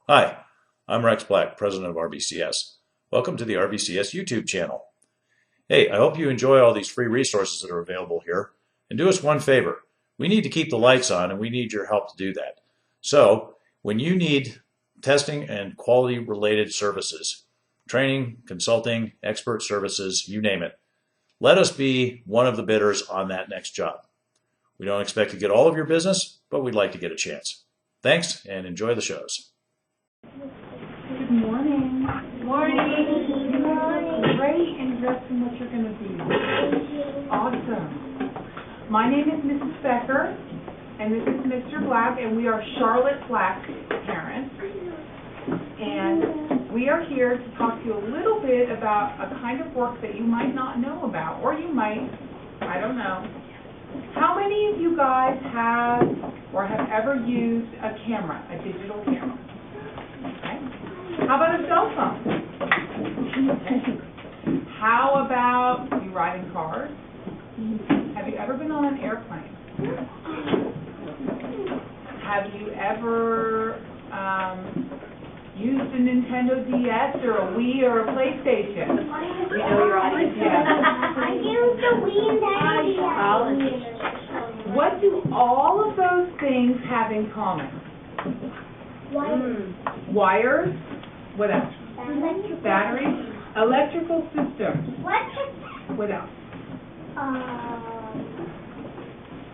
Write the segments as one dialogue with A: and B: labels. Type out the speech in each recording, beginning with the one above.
A: Hi, I'm Rex Black, President of RBCS. Welcome to the RBCS YouTube channel. Hey, I hope you enjoy all these free resources that are available here. And do us one favor. We need to keep the lights on and we need your help to do that. So, when you need testing and quality related services, training, consulting, expert services, you name it, let us be one of the bidders on that next job. We don't expect to get all of your business, but we'd like to get a chance. Thanks and enjoy the shows.
B: Good morning. Morning. You look great and dressed in what you're going to be. Awesome. My name is Mrs. Becker, and this is Mr. Black, and we are Charlotte Black's parents. And we are here to talk to you a little bit about a kind of work that you might not know about, or you might, I don't know. How many of you guys have or have ever used a camera, a digital camera? Okay. How about a cell phone? Okay. How about you riding cars? Have you ever been on an airplane? Have you ever used a Nintendo DS or a Wii or a PlayStation?
C: We know your audience.
B: Yes.
C: I used the Wii and Nintendo.
B: What do all of those things have in common? Wires. What else? Batteries. Electrical systems. What else?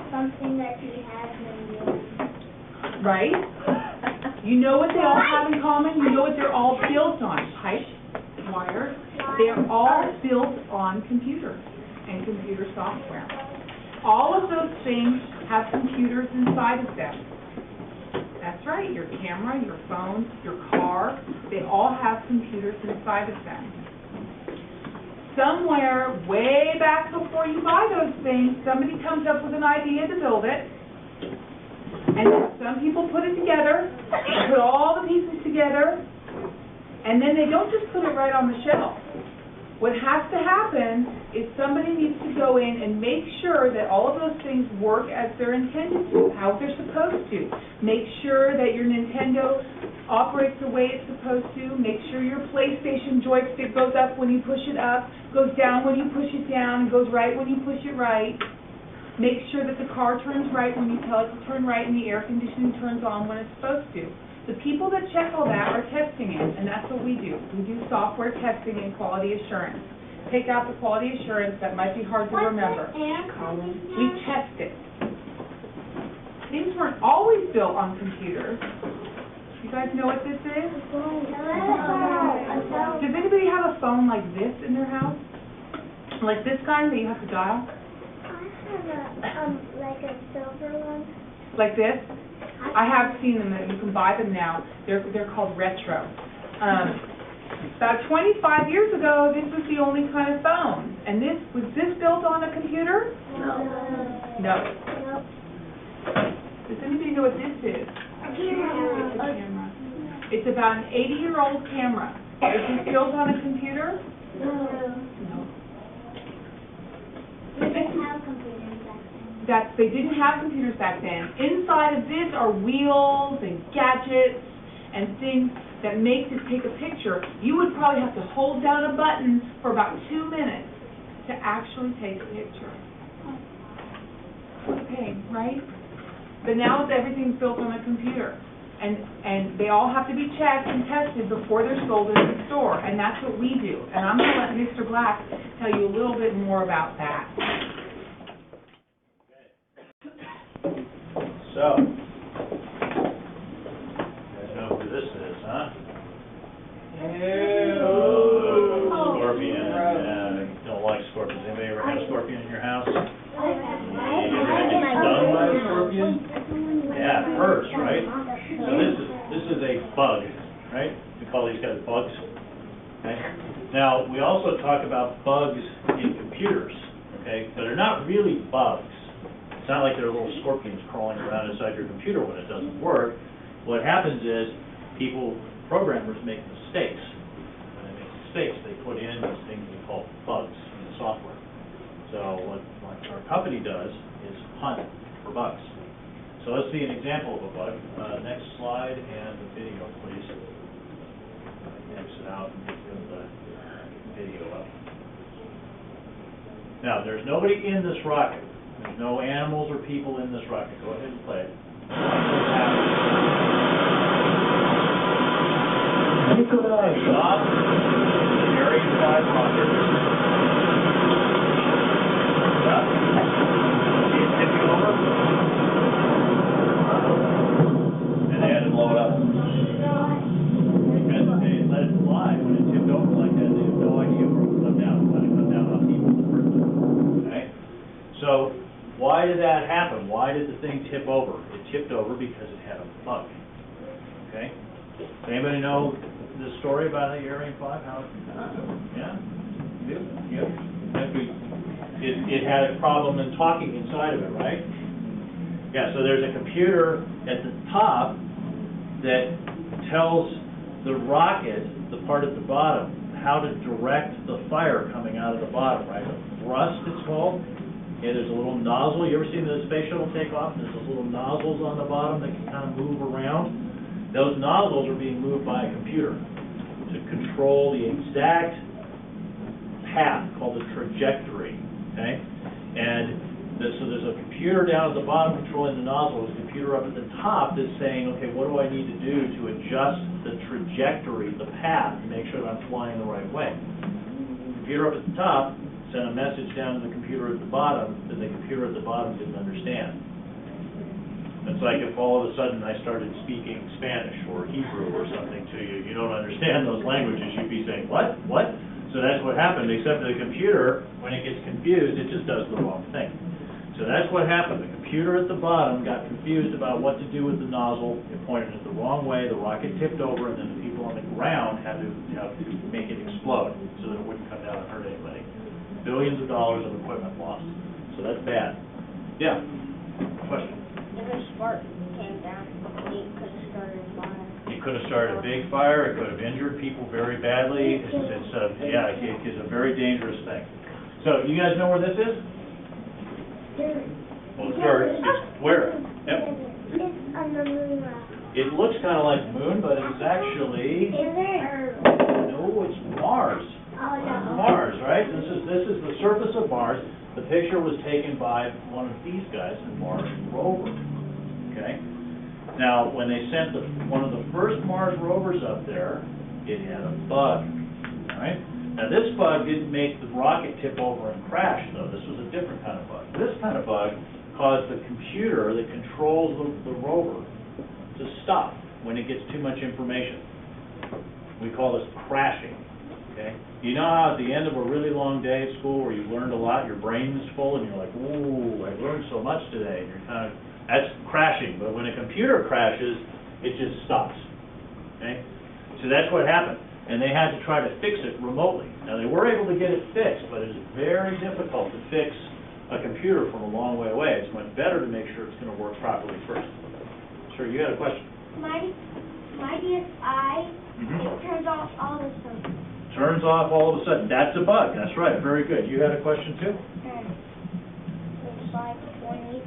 C: Something that you have in your...
B: Right? You know what they all have in common? You know what they're all built on? Pipes, wires. They're all built on computers and computer software. All of those things have computers inside of them. That's right, your camera, your phone, your car, they all have computers inside of them. Somewhere way back before you buy those things, somebody comes up with an idea to build it, and some people put it together, put all the pieces together, and then they don't just put it right on the shelf. What has to happen is somebody needs to go in and make sure that all of those things work as they're intended to, how they're supposed to. Make sure that your Nintendo operates the way it's supposed to. Make sure your PlayStation joystick goes up when you push it up, goes down when you push it down, and goes right when you push it right. Make sure that the car turns right when you tell it to turn right and the air conditioning turns on when it's supposed to. The people that check all that are testing it, and that's what we do. We do software testing and quality assurance. Take out the quality assurance, that might be hard to remember. We test it. Things weren't always built on computers. You guys know what this is? Does anybody have a phone like this in their house? Like this kind that you have to dial?
C: I have like a silver one.
B: Like this? I have seen them. You can buy them now. They're called retro. About 25 years ago, this was the only kind of phone. And was this built on a computer? No. Does anybody know what this is?
C: A camera.
B: It's about an 80-year-old camera. Is this built on a computer?
C: No. We didn't have computers back then.
B: They didn't have computers back then. Inside of this are wheels and gadgets and things that make it take a picture. You would probably have to hold down a button for about 2 minutes to actually take a picture. Okay, right? But now everything's built on a computer. And they all have to be checked and tested before they're sold in the store. And that's what we do. And I'm going to let Mr. Black tell you a little bit more about that.
A: So, you guys know who this is, huh? Scorpion. Yeah, don't like scorpions. Anybody ever had a scorpion in your house? You ever had to get stung by a scorpion? Yeah, it hurts, right? So this is a bug, right? We call these guys bugs. Okay. Now we also talk about bugs in computers, okay? But they're not really bugs. It's not like there are little scorpions crawling around inside your computer when it doesn't work. What happens is programmers make mistakes. When they make mistakes, they put in these things we call bugs in the software. So what our company does is hunt for bugs. So let's see an example of a bug. Next slide and the video, please. Now, there's nobody in this rocket. There's no animals or people in this rocket. Go ahead and play it. Stop the Area 5 rocket. Stop. See it tipping over? And they had to blow it up. Because they let it fly. When it tipped over like that, they had no idea where it would come down. It might have come down on people in the first place. Okay? So, why did that happen? Why did the thing tip over? It tipped over because it had a bug. Okay? Does anybody know the story about the Area 5? How? Yeah? You do? Yep. It had a problem in talking inside of it, right? Yeah, so there's a computer at the top that tells the rocket, the part at the bottom, how to direct the fire coming out of the bottom, right? The thrust, it's called. Yeah, there's a little nozzle. You ever seen the space shuttle take off? There's those little nozzles on the bottom that can kind of move around. Those nozzles are being moved by a computer to control the exact path called the trajectory, okay? And so there's a computer down at the bottom controlling the nozzle. There's a computer up at the top that's saying, okay, what do I need to do to adjust the trajectory, the path, to make sure that I'm flying the right way? The computer up at the top sent a message down to the computer at the bottom that the computer at the bottom didn't understand. It's like if all of a sudden I started speaking Spanish or Hebrew or something to you, you don't understand those languages, you'd be saying, what? What? So that's what happened, except the computer, when it gets confused, it just does the wrong thing. So that's what happened. The computer at the bottom got confused about what to do with the nozzle. It pointed it the wrong way, the rocket tipped over, and then the people on the ground had to make it explode so that it wouldn't come down and hurt anybody. Billions of dollars of equipment lost. So that's bad. Yeah? Question?
C: If a spark came down, it could have started a fire.
A: It could have started a big fire. It could have injured people very badly. It is a very dangerous thing. So, you guys know where this is?
C: Dirt.
A: Well, dirt. It's where? Yep.
C: It's on the moon rock.
A: It looks kind of like the moon, but it's actually...
C: Is it?
A: No, it's Mars.
C: Oh, no.
A: Mars, right? This is the surface of Mars. The picture was taken by one of these guys, the Mars rover. Okay? Now, when they sent one of the first Mars rovers up there, it had a bug. Right? Now, this bug didn't make the rocket tip over and crash, though. This was a different kind of bug. This kind of bug caused the computer that controls the rover to stop when it gets too much information. We call this crashing. Okay? You know how at the end of a really long day at school where you've learned a lot, your brain is full, and you're like, ooh, I learned so much today. And you're kind of, that's crashing. But when a computer crashes, it just stops. Okay? So that's what happened. And they had to try to fix it remotely. Now, they were able to get it fixed, but it's very difficult to fix a computer from a long way away. It's much better to make sure it's going to work properly first. Sure, you had a question?
C: My DSi, it turns off all the stuff.
A: Turns off all of a sudden. That's a bug. That's right. Very good. You had a question too?
C: It's like when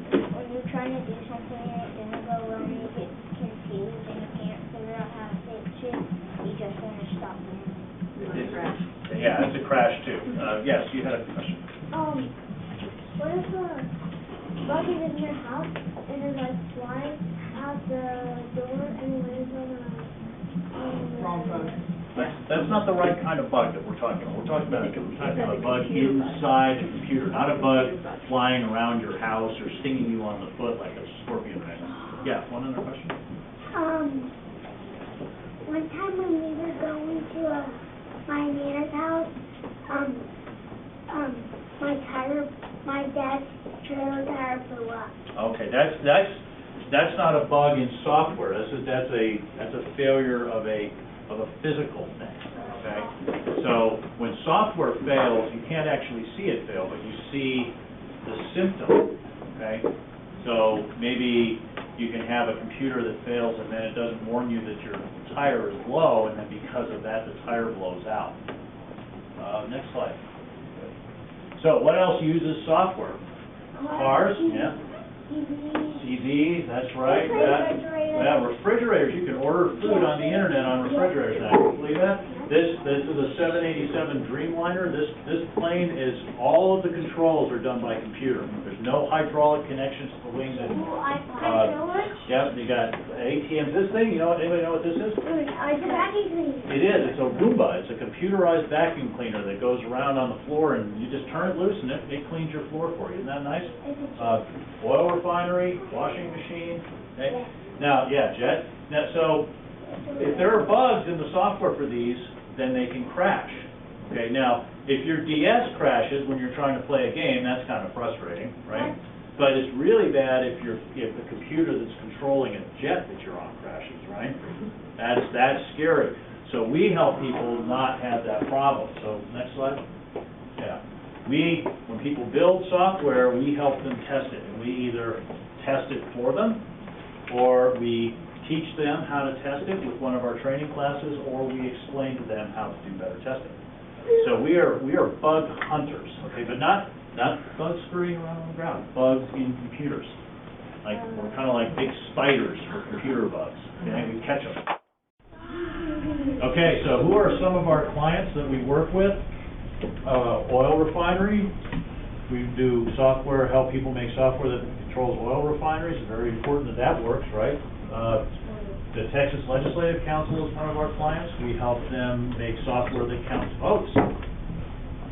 C: you're trying to do something and it doesn't go well and you get confused and you can't figure out how to fix it, you just want to stop it.
A: Yeah, it's a crash too. Yes, you had a question.
C: What if a bug is in your house and it like flies out the door and lands on the wrong bug?
A: That's not the right kind of bug that we're talking about. We're talking about a bug inside the computer, not a bug flying around your house or stinging you on the foot like a scorpion rat. Yeah, one other question?
C: One time when we were going to my nana's house, my dad's trailer tire blew up.
A: Okay, that's not a bug in software. That's a failure of a physical thing. Okay, so when software fails, you can't actually see it fail, but you see the symptom. Okay, so maybe you can have a computer that fails and then it doesn't warn you that your tire is low, and then because of that, the tire blows out. Next slide. So what else uses software? Cars, yeah. TVs, that's right. Refrigerators. You can order food on the internet on refrigerators now. Can you believe that? This is a 787 Dreamliner. This plane is, all of the controls are done by computer. There's no hydraulic connections to the wings anymore. Yep, you got ATMs. This thing, anybody know what this is? It is. It's a Roomba. It's a computerized vacuum cleaner that goes around on the floor, and you just turn it loose, and it cleans your floor for you. Isn't that nice? Oil refinery, washing machine. Okay. Now, yeah, Jet. Now, so if there are bugs in the software for these, then they can crash. Okay. Now, if your DS crashes when you're trying to play a game, that's kind of frustrating, right? But it's really bad if the computer that's controlling a jet that you're on crashes, right? That's scary. So we help people not have that problem. So next slide. Yeah. When people build software, we help them test it. And we either test it for them, or we teach them how to test it with one of our training classes, or we explain to them how to do better testing. So we are bug hunters, okay, but not bugs scurrying around on the ground, bugs in computers. Like, we're kind of like big spiders for computer bugs, okay, we catch them. Okay, so who are some of our clients that we work with? Oil refinery. We do software, help people make software that controls oil refineries. It's very important that works, right? The Texas Legislative Council is one of our clients. We help them make software that counts votes.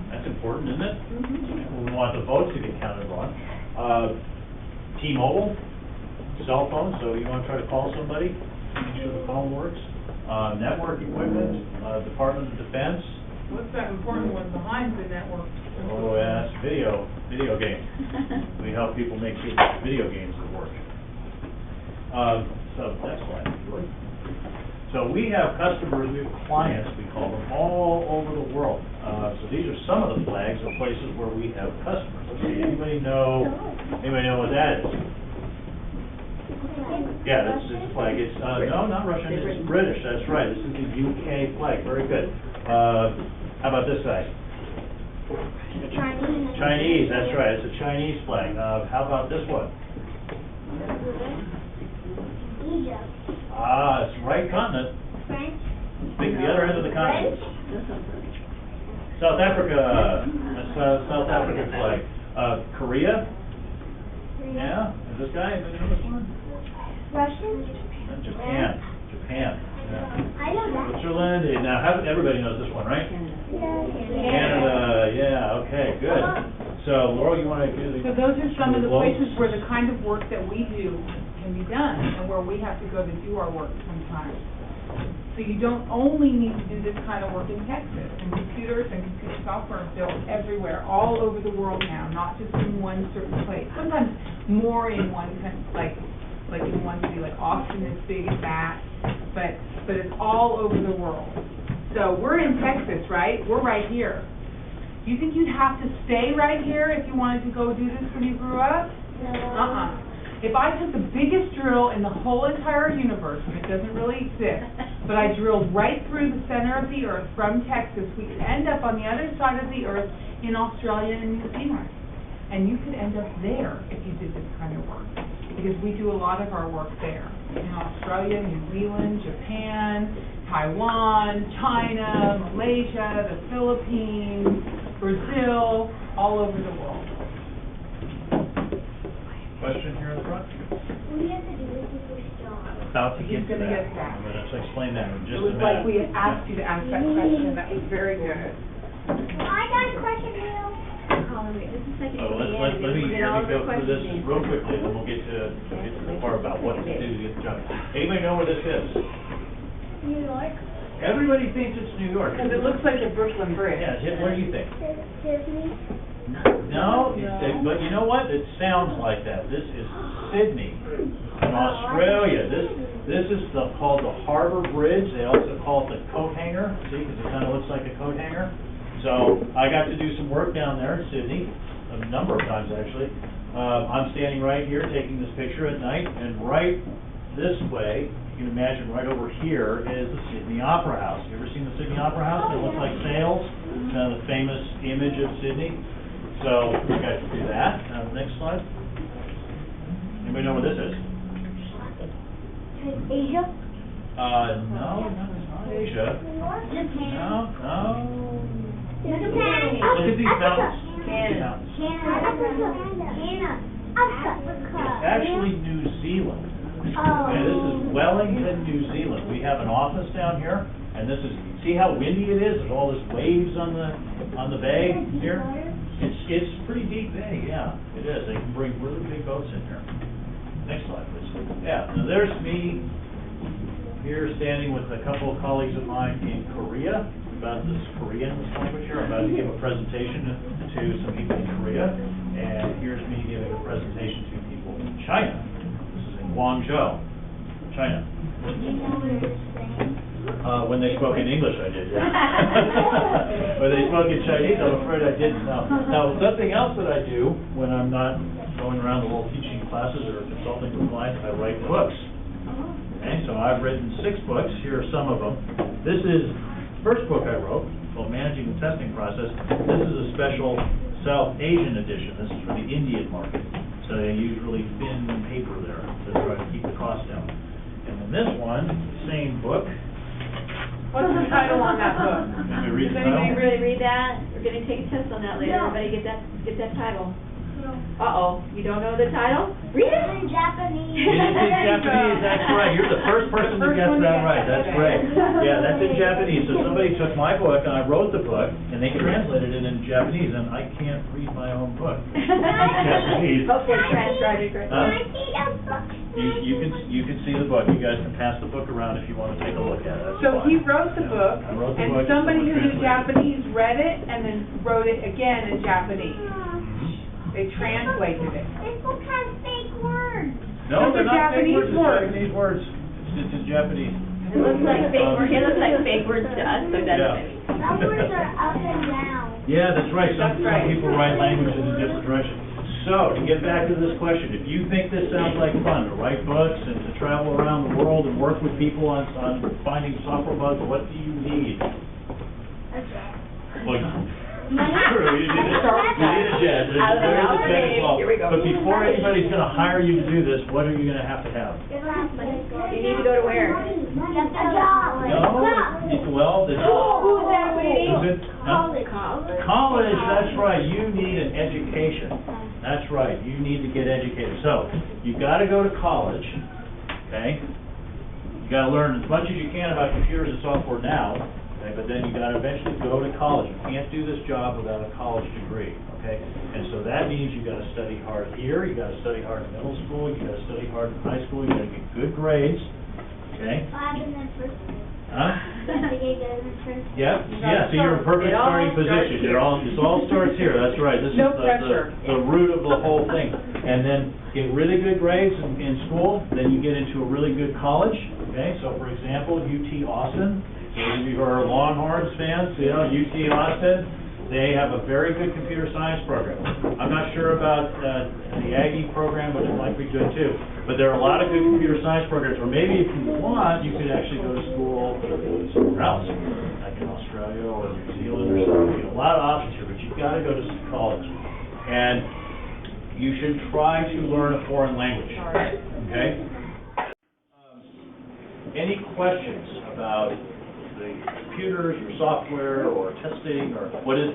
A: That's important, isn't it? Mm-hmm. We want the votes to get counted on. T-Mobile, cell phone, so you want to try to call somebody, make sure the phone works. Network equipment, Department of Defense.
B: What's that important one behind the network?
A: Oh, yeah, that's video games. We help people make video games that work. So next slide. So we have customers, we have clients, we call them, all over the world. So these are some of the flags of places where we have customers. Okay, anybody know what that is? Yeah, this is a flag. It's no, not Russian. It's British. That's right. This is the UK flag. Very good. How about this side? Chinese. That's right. It's a Chinese flag. How about this one?
C: Egypt.
A: It's the right continent.
C: French.
A: Pick the other end of the continent. South Africa. That's South African flag. Korea. Yeah. Is this guy? Anybody know this one?
C: Russian.
A: Japan. Yeah.
C: I know that.
A: Switzerland. Now, everybody knows this one, right? Canada. Yeah. Okay. Good. So, Laurel, you want to do the?
B: So those are some of the places where the kind of work that we do can be done, and where we have to go to do our work sometimes. So you don't only need to do this kind of work in Texas. And computers and computer software are built everywhere, all over the world now, not just in one certain place. Sometimes more in one country, like in one city, like Austin is big as that, but it's all over the world. So we're in Texas, right? We're right here. Do you think you'd have to stay right here if you wanted to go do this when you grew up? No. If I took the biggest drill in the whole entire universe, and it doesn't really exist, but I drilled right through the center of the earth from Texas, we could end up on the other side of the earth in Australia and New Zealand. And you could end up there if you did this kind of work, because we do a lot of our work there. In Australia, New Zealand, Japan, Taiwan, China, Malaysia, the Philippines, Brazil, all over the world.
A: Question here in the front?
C: What do you have to do with your job?
A: About to get to that.
B: I'm
A: going to explain that in just a minute.
B: It was like we had asked you to ask that question. That was very good.
C: I got a question, Bill.
A: Let me go through this real quickly, and then we'll get to the part about what to do to get the job. Anybody know where this is?
C: New York.
A: Everybody thinks it's New York.
B: Because it looks like the Brooklyn Bridge.
A: Yeah, where do you think?
C: Disney.
A: No, but you know what? It sounds like that. This is Sydney, in Australia. This is called the Harbour Bridge. They also call it the coat hanger, see, because it kind of looks like a coat hanger. So I got to do some work down there in Sydney, a number of times actually. I'm standing right here taking this picture at night, and right this way, you can imagine right over here is the Sydney Opera House. You ever seen the Sydney Opera House? It looks like sails, kind of the famous image of Sydney. So we got to do that. Next slide. Anybody know where this is?
C: Asia?
A: No, it's not Asia.
C: Japan.
A: No.
C: Japan.
A: Look at these mountains.
C: Canada.
A: It's actually New Zealand.
C: Oh.
A: Okay, this is Wellington, New Zealand. We have an office down here, and this is, see how windy it is? There's all this waves on the bay here. It's pretty deep bay, yeah, it is. They can bring really big boats in here. Next slide, please. Yeah, now there's me here standing with a couple of colleagues of mine in Korea about this Korean language here. I'm about to give a presentation to some people in Korea, and here's me giving a presentation to people in China. This is in Guangzhou, China. When they spoke in English, I did, yeah. When they spoke in Chinese, I'm afraid I didn't. Now, something else that I do when I'm not going around the world teaching classes or consulting with clients, I write books. Okay, so I've written 6 books. Here are some of them. This is the first book I wrote, called Managing the Testing Process. This is a special South Asian edition. This is for the Indian market. So they use really thin paper there to try to keep the cost down. And then this one, same book.
B: What's the title on that book?
A: Can we read
D: Does
A: the
D: anybody
A: title?
D: really read that? We're gonna take a test on that later.
C: No.
D: Everybody get that title. Uh-oh, you don't know the title? Read it.
C: In Japanese.
A: It is in Japanese, that's right. You're the first person to guess that right. That's great. Yeah, that's in Japanese. So somebody took my book and I wrote the book and they translated it into Japanese, and I can't read my own book. Japanese.
D: Hopefully transcribed it correctly.
A: You can see the book. You guys can pass the book around if you want to take a look at it. That's
B: So
A: fine.
B: he wrote the book,
A: I wrote the
B: and
A: book,
B: somebody who
A: someone
B: knew Japanese read it and then wrote it again in Japanese. They translated it.
C: This book has fake words.
A: No,
B: Those
A: they're
B: are
A: not fake
B: Japanese
A: words.
B: words.
A: It's Japanese words. It's in Japanese.
D: It looks like fake words to us, so that's
A: Yeah.
D: maybe.
C: Some words are up and down.
A: Yeah, that's right.
B: That's
A: Some
B: right.
A: people write languages in different directions. So, to get back to this question, if you think this sounds like fun, to write books and to travel around the world and work with people on finding software bugs, what do you need? Well, true, you need a jet. There is a jet involved.
D: Here we go.
A: But before anybody's going to hire you to do this, what are you going to have?
D: You need to go to where?
C: A job.
A: No, well,
D: Who's that, sweetie?
A: Who's it? Huh?
D: College.
A: College, that's right. You need an education. That's right. You need to get educated. So, you got to go to college, okay? You got to learn as much as you can about computers and software now, okay? But then you got to eventually go to college. You can't do this job without a college degree, okay? And so that means you got to study hard here. You got to study hard in middle school. You got to study hard in high school. You got to get good grades, okay? Huh? Yeah, so you're in a perfect starting position. It all starts here, that's right. This is
B: No pressure.
A: the root of the whole thing. And then get really good grades in school, then you get into a really good college, okay? So for example, UT Austin, those of you who are Longhorns fans, you know, UT Austin, they have a very good computer science program. I'm not sure about the Aggie program, but it might be good too. But there are a lot of good computer science programs, or maybe if you want, you could actually go to school somewhere else, like in Australia or New Zealand or something. You know, a lot of options here, but you've got to go to college. And you should try to learn a foreign language, okay? Any questions about the computers or software or testing or what is...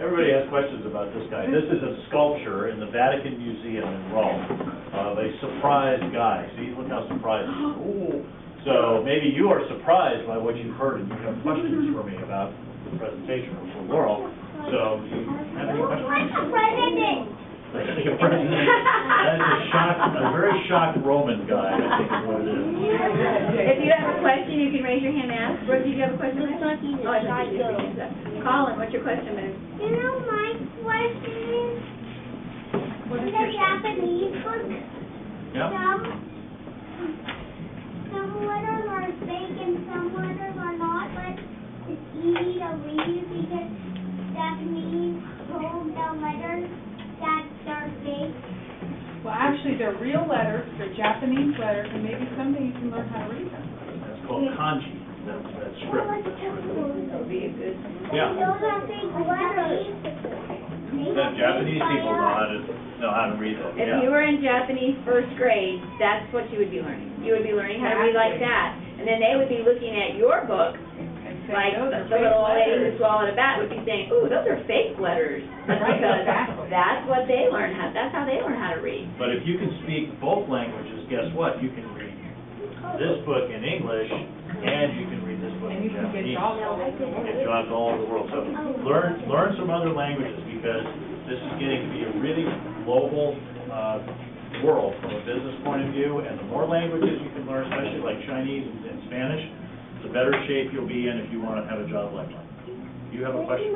A: Everybody has questions about this guy. This is a sculpture in the Vatican Museum in Rome of a surprised guy. See, look how surprised he is. Ooh. So maybe you are surprised by what you've heard and you have questions for me about the presentation from Laurel. So do you have any questions?
C: What's the president?
A: Like a president. That is a very shocked Roman guy, I think is what it is.
D: If you have a question, you can raise your hand and ask. Or do you have a question?
C: Looks like he's
D: Oh, it's
C: shy
D: not you. Colin, what's your question, man?
C: You know, my question is,
B: What is
C: in the
B: your
C: Japanese book,
A: Yeah?
C: some letters are fake and some letters are not, but it's easy to read because Japanese told the letters that they're fake.
B: Well, actually, they're real letters, they're Japanese letters, and maybe someday you can learn how to read them.
A: That's called kanji. That's script.
C: Well, it's
D: That would be a good.
A: Yeah.
C: those are fake letters.
A: The Japanese people know how to read that,
D: If
A: yeah.
D: you were in Japanese first grade, that's what you would be learning. You would be learning how to read like that. And then they would be looking at your book, like the little old lady who swallowed a bat would be saying, ooh, those are fake letters. That's because that's what they learn, that's how they learn how to read.
A: But if you can speak both languages, guess what? You can read this book in English, and you can read this book
B: And
A: in
B: you can get
A: Japanese.
B: jobs.
A: Get jobs all over the world. So learn some other languages, because this is getting to be a really global world from a business point of view, and the more languages you can learn, especially like Chinese and Spanish, the better shape you'll be in if you want to have a job like that. You have a question?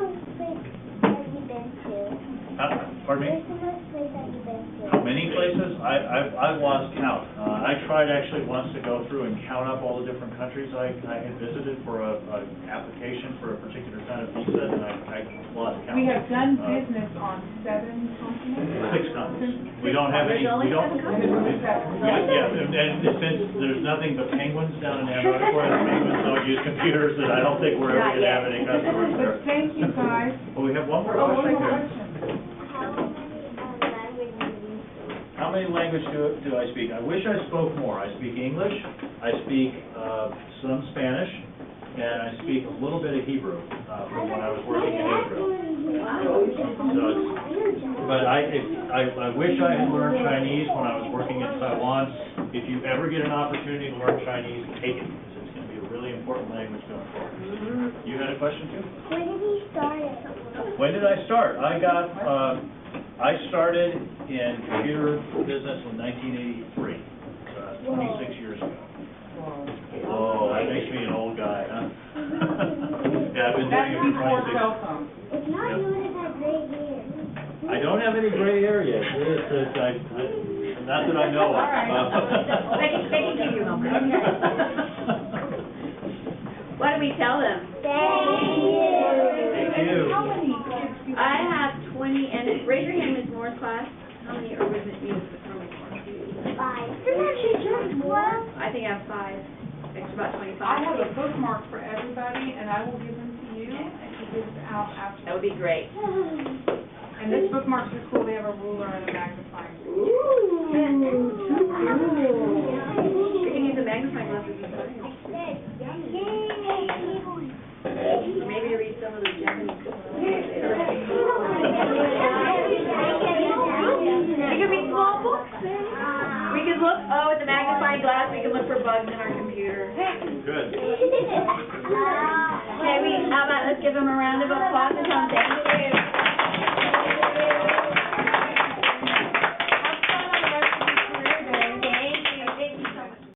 A: Pardon me? How many places? I've lost count. I tried actually once to go through and count up all the different countries I had visited for a application for a particular kind of visa, and I lost count.
B: We have done business on 7 continents.
A: 6 continents. We don't have any.
D: There's only
A: We don't.
D: 7 continents.
A: Yeah, and since there's nothing but penguins down in Antarctica, and penguins don't use computers, and I don't think we're ever going to have any customers there.
B: But thank you, guys.
A: Well, we have one more
B: Oh, one
A: question
B: more
A: here.
B: question.
A: How many languages do I speak? I wish I spoke more. I speak English, I speak some Spanish, and I speak a little bit of Hebrew from when I was working in Israel. But I wish I had learned Chinese when I was working in Taiwan. If you ever get an opportunity to learn Chinese, take it, because it's going to be a really important language going forward. You had a question too?
C: When did he start?
A: When did I start? I started in computer business in 1983, 26 years ago. Oh, that makes me an old guy, huh? Yeah, I've been doing
B: That's
A: it for
B: before
A: 26.
B: cell phones.
C: It's not
A: Yep.
C: you that have gray hair.
A: I don't have any gray hair yet. Not that I know of.
B: All right.
D: They can give you a moment, okay? What do we tell them?
C: Thank
A: Thank you.
B: How many kids do you
D: I have 20, and raise your hand, Ms. Moore's class. How many, or was it you?
C: 5. You're actually just 12.
D: I think I have 5. It's about 25.
B: I have a bookmark for everybody, and I will give them to you, and you give them out after.
D: That would be great.
B: And this bookmarks are cool, they have a ruler and a magnifying.
D: Ooh, too cool. We can use a magnifying glass as a sign. Or maybe to read some of the Japanese books. We could read small books. We could look, with the magnifying glass, we can look for bugs in our computer.
A: Good.
D: Okay, how about let's give them a round of applause and tell them thank you.